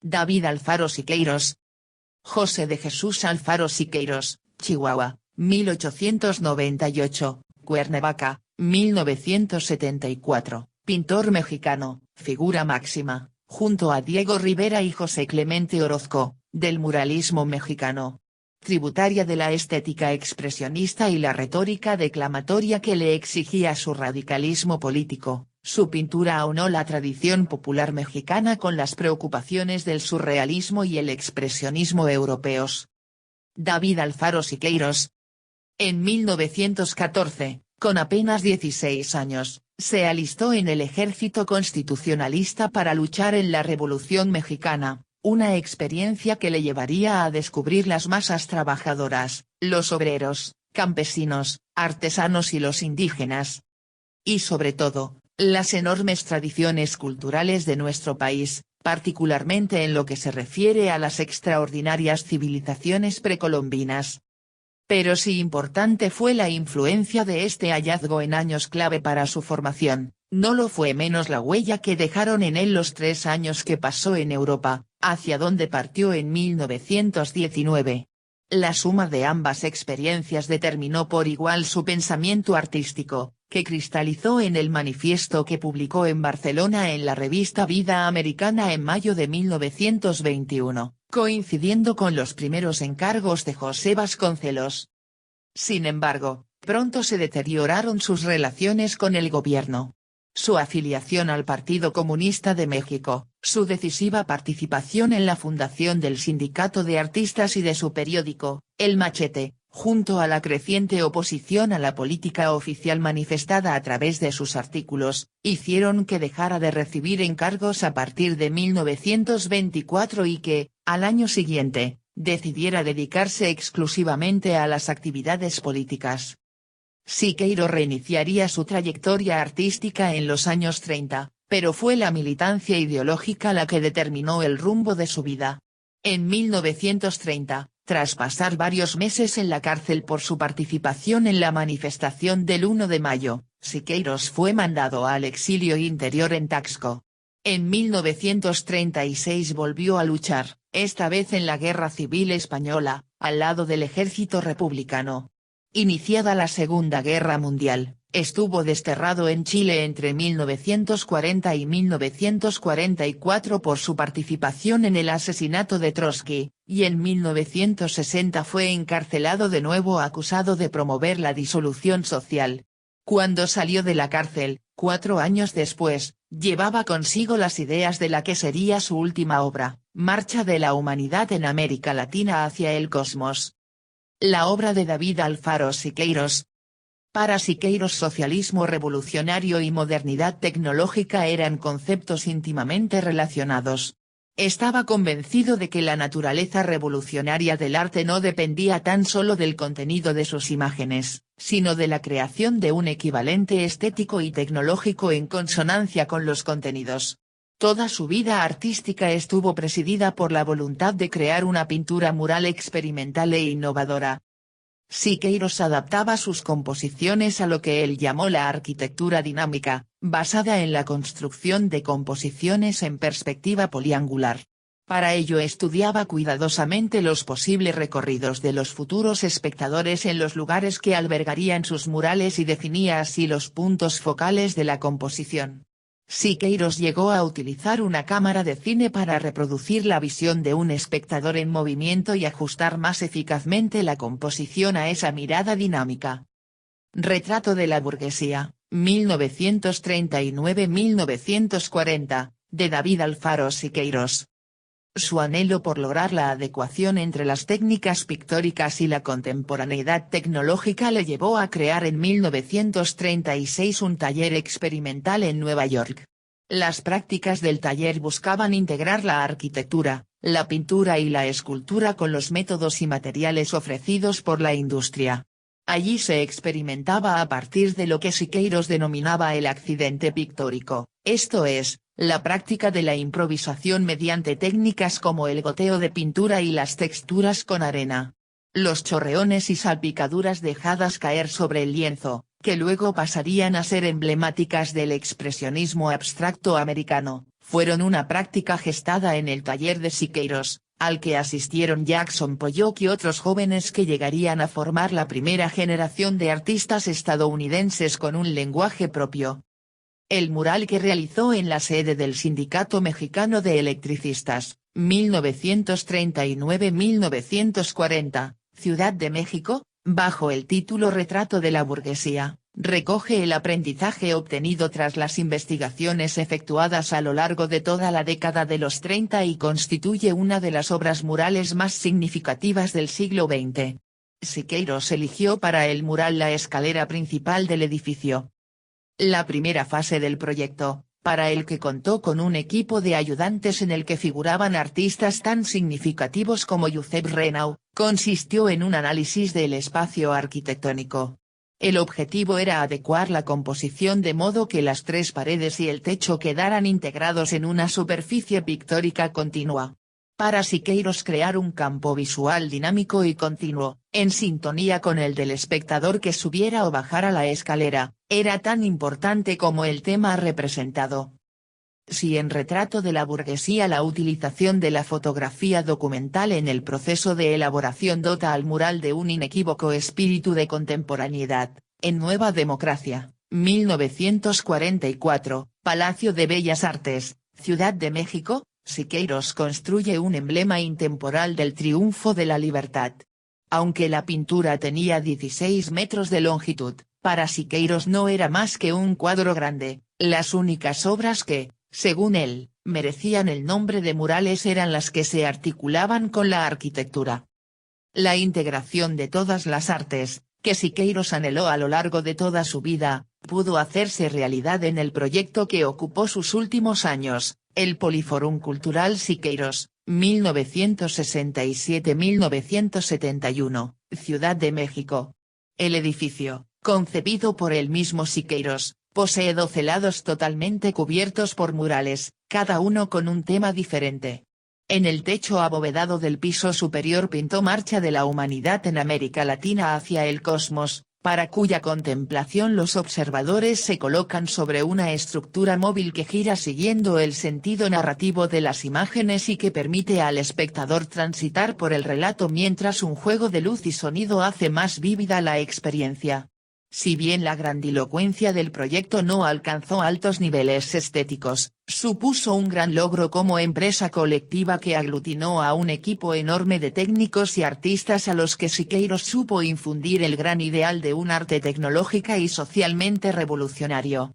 David Alfaro Siqueiros. José de Jesús Alfaro Siqueiros, Chihuahua, 1898, Cuernavaca, 1974, pintor mexicano, figura máxima, junto a Diego Rivera y José Clemente Orozco, del muralismo mexicano. Tributaria de la estética expresionista y la retórica declamatoria que le exigía su radicalismo político, su pintura aunó la tradición popular mexicana con las preocupaciones del surrealismo y el expresionismo europeos. David Alfaro Siqueiros. En 1914, con apenas 16 años, se alistó en el ejército constitucionalista para luchar en la Revolución Mexicana, una experiencia que le llevaría a descubrir las masas trabajadoras, los obreros, campesinos, artesanos y los indígenas. Y sobre todo, las enormes tradiciones culturales de nuestro país, particularmente en lo que se refiere a las extraordinarias civilizaciones precolombinas. Pero si importante fue la influencia de este hallazgo en años clave para su formación, no lo fue menos la huella que dejaron en él los 3 años que pasó en Europa, hacia donde partió en 1919. La suma de ambas experiencias determinó por igual su pensamiento artístico, que cristalizó en el manifiesto que publicó en Barcelona en la revista Vida Americana en mayo de 1921, coincidiendo con los primeros encargos de José Vasconcelos. Sin embargo, pronto se deterioraron sus relaciones con el gobierno. Su afiliación al Partido Comunista de México, su decisiva participación en la fundación del Sindicato de Artistas y de su periódico, El Machete, junto a la creciente oposición a la política oficial manifestada a través de sus artículos, hicieron que dejara de recibir encargos a partir de 1924 y que, al año siguiente, decidiera dedicarse exclusivamente a las actividades políticas. Siqueiros reiniciaría su trayectoria artística en los años 30, pero fue la militancia ideológica la que determinó el rumbo de su vida. En 1930, tras pasar varios meses en la cárcel por su participación en la manifestación del 1 de mayo, Siqueiros fue mandado al exilio interior en Taxco. En 1936 volvió a luchar, esta vez en la Guerra Civil Española, al lado del ejército republicano. Iniciada la Segunda Guerra Mundial, estuvo desterrado en Chile entre 1940 y 1944 por su participación en el asesinato de Trotsky, y en 1960 fue encarcelado de nuevo acusado de promover la disolución social. Cuando salió de la cárcel, 4 años después, llevaba consigo las ideas de la que sería su última obra, Marcha de la Humanidad en América Latina hacia el Cosmos. La obra de David Alfaro Siqueiros. Para Siqueiros socialismo revolucionario y modernidad tecnológica eran conceptos íntimamente relacionados. Estaba convencido de que la naturaleza revolucionaria del arte no dependía tan solo del contenido de sus imágenes, sino de la creación de un equivalente estético y tecnológico en consonancia con los contenidos. Toda su vida artística estuvo presidida por la voluntad de crear una pintura mural experimental e innovadora. Siqueiros adaptaba sus composiciones a lo que él llamó la arquitectura dinámica, basada en la construcción de composiciones en perspectiva poliangular. Para ello estudiaba cuidadosamente los posibles recorridos de los futuros espectadores en los lugares que albergarían sus murales y definía así los puntos focales de la composición. Siqueiros llegó a utilizar una cámara de cine para reproducir la visión de un espectador en movimiento y ajustar más eficazmente la composición a esa mirada dinámica. Retrato de la burguesía, 1939-1940, de David Alfaro Siqueiros. Su anhelo por lograr la adecuación entre las técnicas pictóricas y la contemporaneidad tecnológica le llevó a crear en 1936 un taller experimental en Nueva York. Las prácticas del taller buscaban integrar la arquitectura, la pintura y la escultura con los métodos y materiales ofrecidos por la industria. Allí se experimentaba a partir de lo que Siqueiros denominaba el accidente pictórico, esto es, la práctica de la improvisación mediante técnicas como el goteo de pintura y las texturas con arena. Los chorreones y salpicaduras dejadas caer sobre el lienzo, que luego pasarían a ser emblemáticas del expresionismo abstracto americano, fueron una práctica gestada en el taller de Siqueiros, al que asistieron Jackson Pollock y otros jóvenes que llegarían a formar la primera generación de artistas estadounidenses con un lenguaje propio. El mural que realizó en la sede del Sindicato Mexicano de Electricistas, 1939-1940, Ciudad de México, bajo el título Retrato de la burguesía, recoge el aprendizaje obtenido tras las investigaciones efectuadas a lo largo de toda la década de los 30 y constituye una de las obras murales más significativas del siglo XX. Siqueiros eligió para el mural la escalera principal del edificio. La primera fase del proyecto, para el que contó con un equipo de ayudantes en el que figuraban artistas tan significativos como Josep Renau, consistió en un análisis del espacio arquitectónico. El objetivo era adecuar la composición de modo que las tres paredes y el techo quedaran integrados en una superficie pictórica continua. Para Siqueiros crear un campo visual dinámico y continuo, en sintonía con el del espectador que subiera o bajara la escalera, era tan importante como el tema representado. Si en Retrato de la burguesía la utilización de la fotografía documental en el proceso de elaboración dota al mural de un inequívoco espíritu de contemporaneidad, en Nueva Democracia, 1944, Palacio de Bellas Artes, Ciudad de México, Siqueiros construye un emblema intemporal del triunfo de la libertad. Aunque la pintura tenía 16 metros de longitud, para Siqueiros no era más que un cuadro grande. Las únicas obras que, según él, merecían el nombre de murales eran las que se articulaban con la arquitectura. La integración de todas las artes, que Siqueiros anheló a lo largo de toda su vida, pudo hacerse realidad en el proyecto que ocupó sus últimos años, el Poliforum Cultural Siqueiros, 1967-1971, Ciudad de México. El edificio, concebido por el mismo Siqueiros, posee 12 lados totalmente cubiertos por murales, cada uno con un tema diferente. En el techo abovedado del piso superior pintó Marcha de la Humanidad en América Latina hacia el cosmos, para cuya contemplación los observadores se colocan sobre una estructura móvil que gira siguiendo el sentido narrativo de las imágenes y que permite al espectador transitar por el relato mientras un juego de luz y sonido hace más vívida la experiencia. Si bien la grandilocuencia del proyecto no alcanzó altos niveles estéticos, supuso un gran logro como empresa colectiva que aglutinó a un equipo enorme de técnicos y artistas a los que Siqueiros supo infundir el gran ideal de un arte tecnológica y socialmente revolucionario.